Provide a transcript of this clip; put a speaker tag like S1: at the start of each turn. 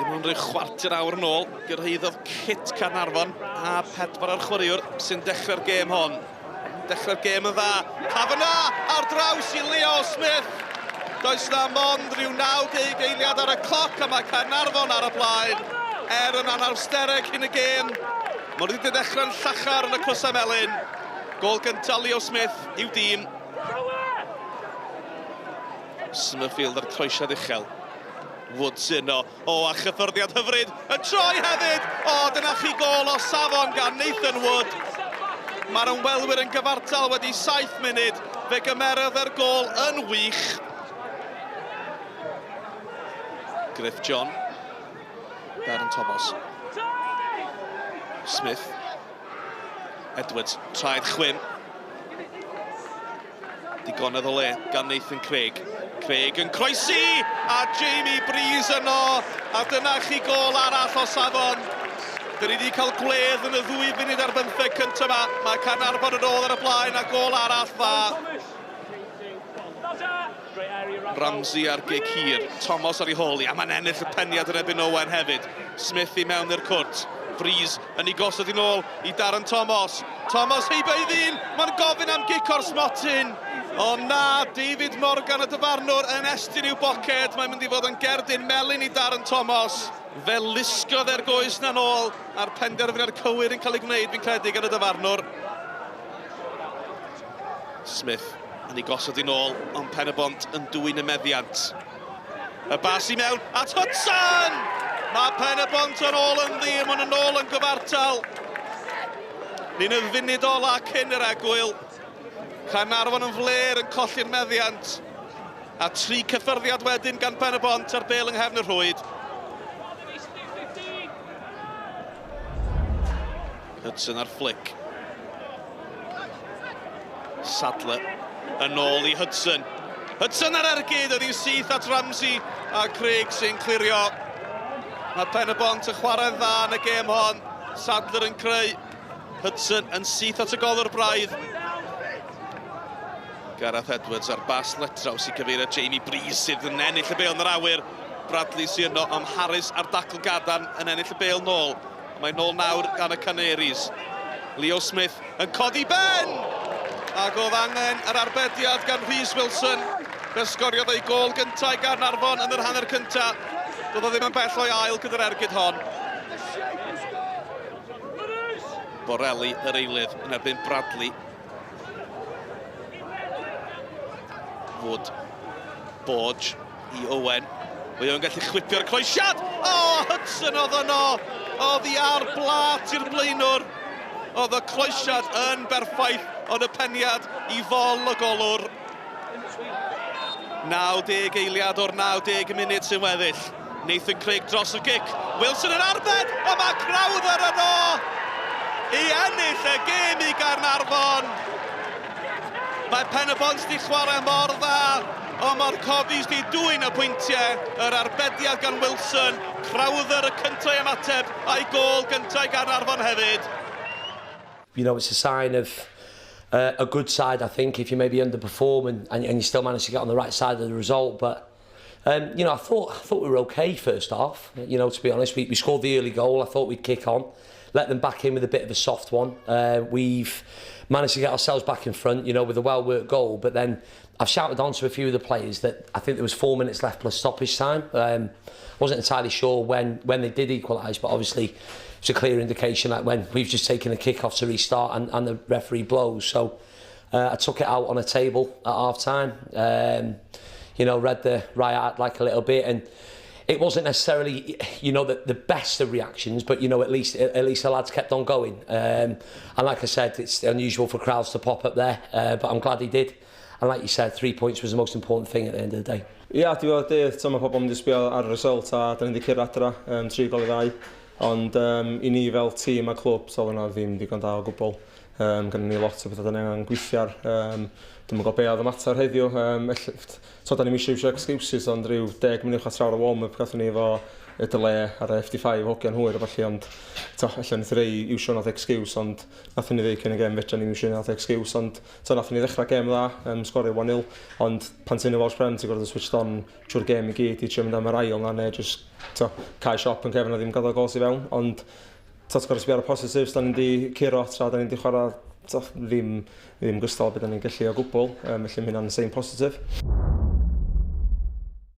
S1: Dim ond rhyw chwarter awr yn ôl, gyrhaeddodd kit Caernarfon a 4 chwaraewr sy'n dechrau'r gêm hon. Dechrau'r gêm yn dda. Cafana ar draws i Leo Smith. Does na mond rhyw 90 eiliad ar y cloc a mae Caernarfon ar y blaen. Yn anawstereg hyn y gêm. Mae wedi dechrau'n llachar yn y cwsa melyn. Gol gyntaf Leo Smith i'w dîm. Summerfield ar croesiad uchel. Woods yno, a chyffyrddiad hyfryd, yn troi hefyd, dyna chi gol o safon gan Nathan Wood. Mae'r ymwelwyr yn gyfartal wedi 7 munud, fe gymerodd yr gol yn wych. Griff John, Darren Thomas. Smith, Edwards, traed chwym. Digonedd o le gan Nathan Craig. Craig yn croesi, a Jamie Breeze yno, a dyna chi gol arall o safon. Dyn ni wedi cael gwledd yn y 2 funud ar 15 cyntaf yma. Mae Caernarfon yn ôl ar y blaen, a gol arall dda. Ramsey ar gig hir, Thomas ar ei holi, a mae'n ennill y peniad yn ebyn Owen hefyd. Smith i mewn i'r cwrt. Breeze yn ei gosod i nôl i Darren Thomas. Thomas heibaidd un, mae'n gofyn am gic o'r smotyn. O na, David Morgan y dyfarnwr yn estyn i'w boced. Mae'n mynd i fod yn gerdyn melyn i Darren Thomas. Fe lusgodd e'r goes na'n ôl a'r penderfyniad cywir yn cael ei gwneud fi'n credu gan y dyfarnwr. Smith yn ei gosod i nôl, ond Penybont yn dwyn y meddiant. Y bas i mewn at Hudson! Mae Penybont yn ôl yn ddim, ond yn ôl yn gyfartal. Ni'n y funud ola cyn yr egwyl. Caernarfon yn fler yn colli'r meddiant. A 3 cyffyrddiad wedyn gan Penybont ar bêl yng nghefn y rhwyd. Hudson ar flic. Sadler yn ôl i Hudson. Hudson ar ergyd, oedd i'w syth at Ramsey a Craig sy'n clirio. Mae Penybont yn chwarae dda yn y gêm hon. Sadler yn creu. Hudson yn syth at y golwr braidd. Gareth Edwards ar bas letraws i gyfeirio Jamie Breeze sydd yn ennill y bêl yn yr awyr. Bradley sy'n yno am Harris ar dacl gadarn yn ennill y bêl nôl. Mae nôl nawr gan y Canaries. Leo Smith yn codi ben! Ac oedd angen yr arbediad gan Rhys Wilson. Fe sgoriodd ei gol gyntaf i Caernarfon yn yr hanner cyntaf. Doedd o ddim yn bell o'i ail gyda'r ergyd hon. Borelli yr eilydd yn erbyn Bradley. Wood. Borge i Owen. Mae o'n gallu chwipio'r croesiad. Hudson oedd yno. Oedd hi ar blat i'r blaenwr. Oedd y croesiad yn berffaith, ond y peniad i fol y golwr. 90 eiliad o'r 90 munud sy'n weddill. Nathan Craig dros y gic. Wilson yn arbed, a mae Crowther yno i ennill y gêm i Caernarfon. Mae Penybont wedi chwarae mor dda, ond mae'r Cofis wedi dwyn y pwyntiau. Yr arbediad gan Wilson, Crowther y cyntaf i ymateb, a'i gol gyntaf i Caernarfon hefyd.
S2: You know, it's a sign of a good side, I think, if you maybe underperform and you still manage to get on the right side of the result. But you know, I thought we were okay first half. You know, to be honest, we scored the early goal. I thought we'd kick on, let them back in with a bit of a soft one. We've managed to get ourselves back in front, you know, with a well-worked goal. But then I've shouted on to a few of the players that I think there was 4 minutes left plus stoppage time. Wasn't entirely sure when they did equalise, but obviously it's a clear indication that when we've just taken a kick-off to restart and the referee blows. So I took it out on a table at half-time. You know, read the riot like a little bit, and it wasn't necessarily, you know, the best of reactions, but you know, at least the lads kept on going. And like I said, it's unusual for crowds to pop up there, but I'm glad he did. And like you said, 3 points was the most important thing at the end of the day.
S3: Ia, di fel dydd, mae pobl yn disbio ar y result a dyn ni wedi cyrraedd adra, 3 gol i 2. Ond i ni fel tîm a clwb, so yna ddim digon da o gwbl. Gan ni lot o bethau da ni angen gweithio ar. Dwi'n gwybod be oedd y mater heddiw. So, da ni'n eisiau excuses, ond rhyw 10 munud at rawr o warm-up gathon ni efo y dyle ar y FD5 hogiau'n hwyr o falle, ond allan ni rei iwsio nath excuse, ond nathon ni ddeu cyn y gem fedra ni iwsio nath excuse, ond nathon ni ddechrau gem dda, sgorio 1-0, ond pan ti'n Welsh Prem, ti'n gwrdd switched on trwy'r gem i gyd i trio mynd am yr ail na, neu just cael siop yn gefn a ddim gadael gols i fewn, ond ti'n gwrdd sbio ar y positives, da ni'n di curo tra, da ni'n di chwarae ddim gystal beth da ni'n gallu o gwbl, felly mae hynna'n sein positif.